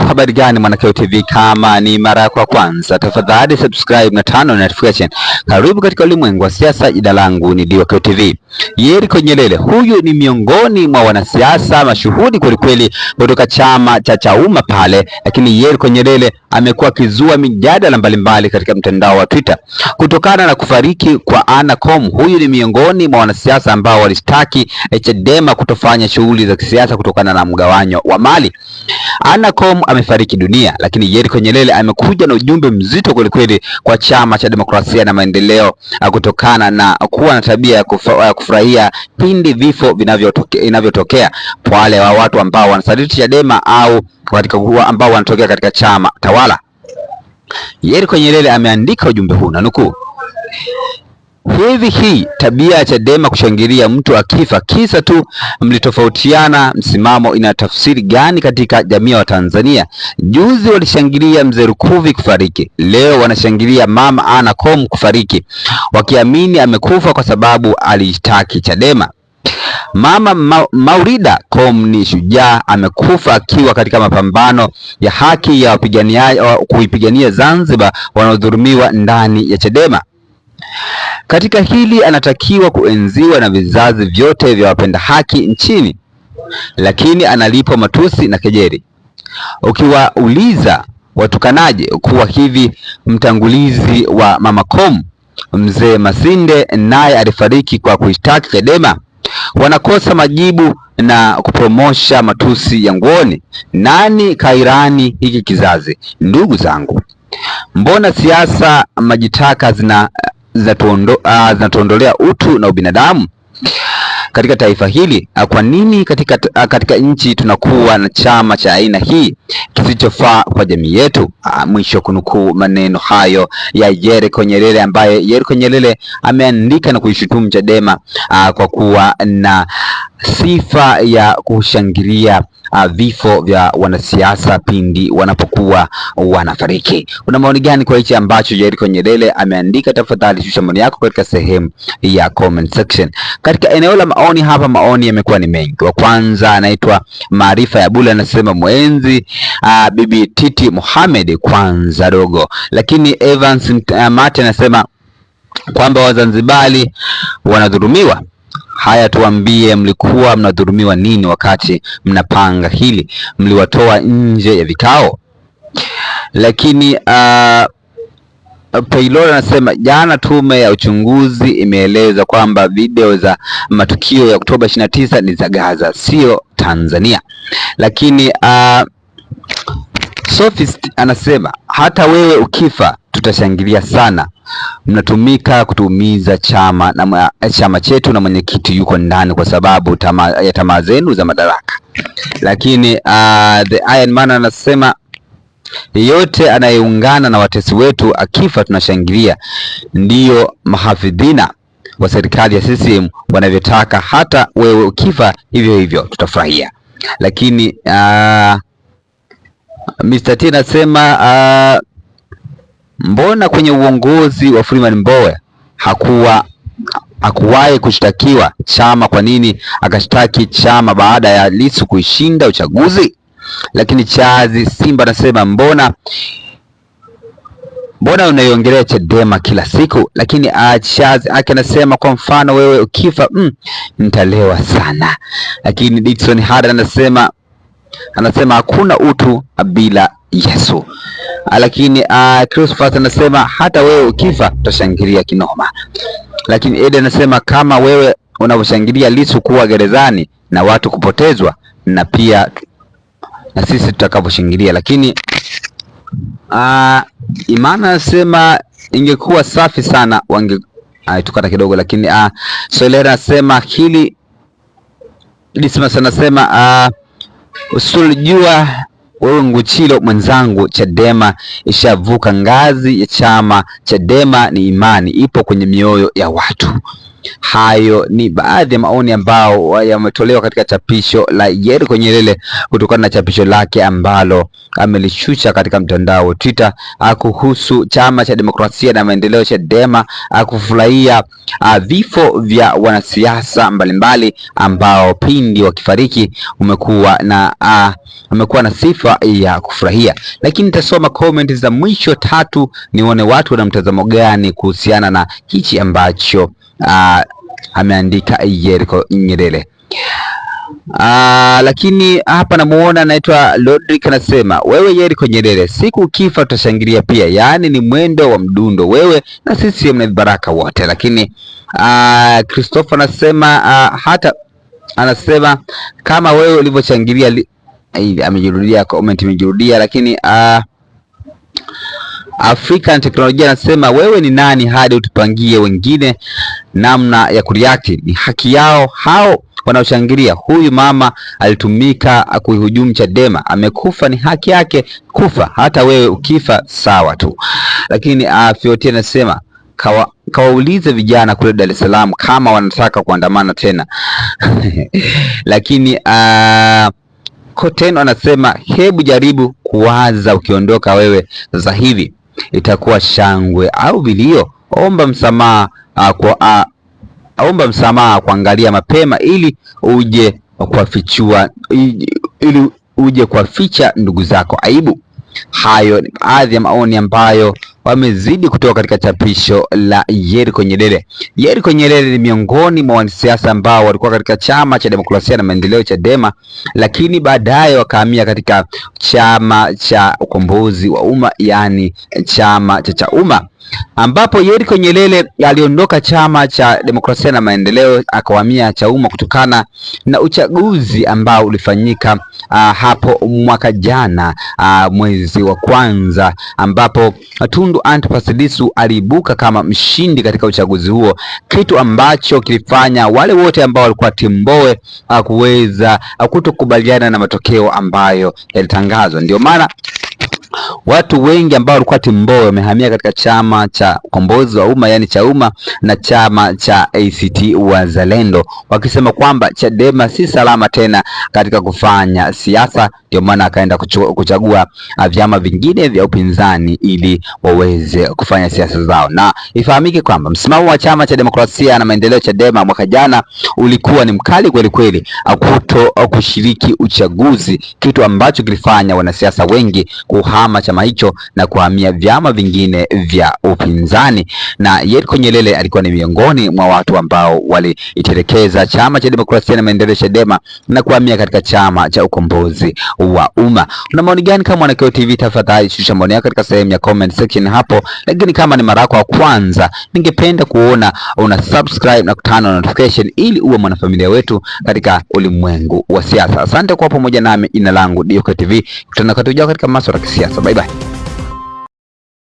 habari gani Mwanakeo TV? Kama ni mara yako ya kwanza, tafadhali subscribe na turn on notification. Karibu katika ulimwengu wa siasa. Jina langu ni Mwanakeo TV. Yeriko Nyerere, huyu ni miongoni mwa wanasiasa mashuhuri kweli kutoka chama cha Chauma pale, lakini Yeriko Nyerere amekuwa akizua mijadala mbalimbali katika mtandao wa Twitter kutokana na kufariki kwa Anna Koome. Huyu ni miongoni mwa wanasiasa ambao walishtaki Chadema kutofanya shughuli za kisiasa kutokana na mgawanyo wa mali. Anna Koome amefariki dunia, lakini Yeriko Nyerere amekuja na ujumbe mzito kweli kwa chama cha demokrasia na maendeleo kutokana na kuwa na tabia ya kufurahia pindi vifo vinavyotokea kwa wale wa watu ambao wanasaliti Chadema au katika ambao wanatokea katika chama tawala. Yeriko Nyerere ameandika ujumbe huu na nukuu: hii tabia ya Chadema kushangilia mtu akifa kisa tu mlitofautiana msimamo ina tafsiri gani katika jamii ya Tanzania? Juzi walishangilia mzee Lukuvi kufariki, leo wanashangilia mama Anna Koome kufariki, wakiamini amekufa kwa sababu alishtaki Chadema. Mama Maurida Koome ni shujaa, amekufa akiwa katika mapambano ya haki ya kuipigania Zanzibar wanaodhulumiwa ndani ya Chadema. Katika hili anatakiwa kuenziwa na vizazi vyote vya wapenda haki nchini, lakini analipwa matusi na kejeli. Ukiwauliza watukanaje kuwa hivi, mtangulizi wa mama Koome mzee Masinde naye alifariki kwa kuishtaki Chadema, wanakosa majibu na kupromosha matusi ya nguoni. Nani kairani hiki kizazi? Ndugu zangu, mbona siasa majitaka zinatuondolea utu na ubinadamu katika taifa hili? Kwa nini katika nchi tunakuwa na chama cha aina hii kisichofaa kwa jamii yetu? Mwisho kunukuu maneno hayo ya Yeriko Nyerere, ambaye Yeriko Nyerere ameandika na kuishutumu Chadema kwa kuwa na sifa ya kushangilia vifo vya wanasiasa pindi wanapokuwa wanafariki. Una maoni gani kwa hichi ambacho Yeriko Nyerere ameandika? Tafadhali shusha maoni yako katika sehemu ya comment section. Katika eneo la maoni hapa, maoni yamekuwa ni mengi. Wa kwanza anaitwa Maarifa ya Bula, anasema mwenzi Bibi Titi Mohamed kwanza dogo. Lakini Evans Mate anasema kwamba Wazanzibari wanadhulumiwa. Haya, tuambie, mlikuwa mnadhulumiwa nini wakati mnapanga hili? Mliwatoa nje ya vikao? Lakini Paylor anasema jana tume ya uchunguzi imeeleza kwamba video za matukio ya Oktoba 29 ni za Gaza, sio Tanzania. Lakini Sophist anasema hata wewe ukifa tutashangilia sana, mnatumika kutuumiza chama chetu na mwenyekiti yuko ndani kwa sababu ya tamaa zenu za madaraka. Lakini The Iron Man anasema yeyote anayeungana na watesi wetu akifa tunashangilia, ndiyo mahafidhina wa serikali ya CCM wanavyotaka. Hata wewe ukifa hivyo hivyo tutafurahia. Lakini Mr. T anasema mbona kwenye uongozi wa Freeman Mbowe hakuwahi kushtakiwa chama? Kwa nini akashtaki chama baada ya Lissu kuishinda uchaguzi? Lakini Chazi Simba anasema mbona unaiongelea Chadema kila siku? Lakini Chazi anasema kwa mfano wewe ukifa nitalewa sana. Lakini Dickson Hada anasema hakuna utu bila Yesu. Lakini Christopher anasema hata wewe ukifa tutashangilia kinoma. Lakini Eden anasema kama wewe unavyoshangilia Lissu kuwa gerezani na watu kupotezwa, na pia na sisi tutakavyoshangilia. Lakini Imana anasema ingekuwa safi sana tukata kidogo. Lakini Soelera anasema hili Dismas anasema usilijua wewe Nguchilo mwenzangu, Chadema ishavuka ngazi ya chama. Chadema ni imani, ipo kwenye mioyo ya watu. Hayo ni baadhi ya maoni ambao yametolewa katika chapisho la Yeriko Nyerere kutokana na chapisho lake ambalo amelishusha katika mtandao wa Twitter kuhusu Chama cha Demokrasia na Maendeleo Chadema, kufurahia vifo vya wanasiasa mbalimbali ambao pindi wakifariki umekuwa na sifa ya kufurahia. Lakini nitasoma comment za mwisho tatu nione watu wana mtazamo gani kuhusiana na hichi ambacho ameandika Yeriko Nyerere. Lakini hapa namuona anaitwa Lodrick anasema, wewe Yeriko Nyerere, siku ukifa tutashangilia pia, yaani ni mwendo wa mdundo, wewe na sisi mna baraka wote. Lakini Christopher anasema kama wewe ulivyoshangilia amejirudia, comment imejirudia. Lakini African Teknolojia anasema, wewe ni nani hadi utupangie wengine namna ya kureact? Ni haki yao hao wanaoshangilia. Huyu mama alitumika kuihujumu Chadema, amekufa, ni haki yake kufa, hata wewe ukifa sawa tu. Lakini Fioti anasema kawaulize vijana kule Dar es Salaam kama wanataka kuandamana tena. Lakini Koteno anasema, hebu jaribu kuwaza ukiondoka wewe sasa hivi itakuwa shangwe au vilio. Omba msamaha kuangalia mapema ili uje kuwaficha ndugu zako aibu. Hayo ni baadhi ya maoni ambayo wamezidi kutoka katika chapisho la Yeriko Nyerere. Yeriko Nyerere ni miongoni mwa wanasiasa ambao walikuwa katika Chama cha Demokrasia na Maendeleo Chadema, lakini baadaye wakahamia katika Chama cha Ukombozi wa Umma, yani chama cha Chaumma, ambapo Yeriko Nyerere aliondoka Chama cha Demokrasia na Maendeleo akahamia Chaumma kutokana na uchaguzi ambao ulifanyika hapo mwaka jana mwezi wa kwanza, ambapo Tundu Antipas Lissu aliibuka kama mshindi katika uchaguzi huo, kitu ambacho kilifanya wale wote ambao walikuwa timu Mbowe kuweza kutokubaliana na matokeo ambayo yalitangazwa. Ndio maana watu wengi ambao walikuwa timu Mbowe wamehamia katika Chama cha Ukombozi wa Umma, yani Chaumma, na chama cha ACT Wazalendo, wakisema kwamba Chadema si salama tena katika kufanya siasa. Ndio maana akaenda kuchagua vyama vingine vya upinzani ili waweze kufanya siasa zao. Na ifahamike kwamba msimamo wa Chama cha Demokrasia na Maendeleo Chadema mwaka jana ulikuwa ni mkali kweli kweli, kushiriki uchaguzi, kitu ambacho kilifanya wanasiasa wengi kuhama chama hicho na kuhamia vyama vingine vya upinzani. Na Yeriko Nyerere alikuwa ni miongoni mwa watu ambao waliitelekeza Chama cha Demokrasia na Maendeleo Chadema na kuhamia katika Chama cha Ukombozi wa Umma. Una maoni gani kama mwana Keo TV? Tafadhali shusha maoni yako katika sehemu ya comment section hapo. Lakini kama ni mara yako ya kwanza, ningependa kuona una subscribe na kutana notification ili uwe mwanafamilia wetu katika ulimwengu wa siasa. Asante kwa pamoja nami, jina langu Keo TV. Tutaonana katika masuala ya kisiasa. Bye bye.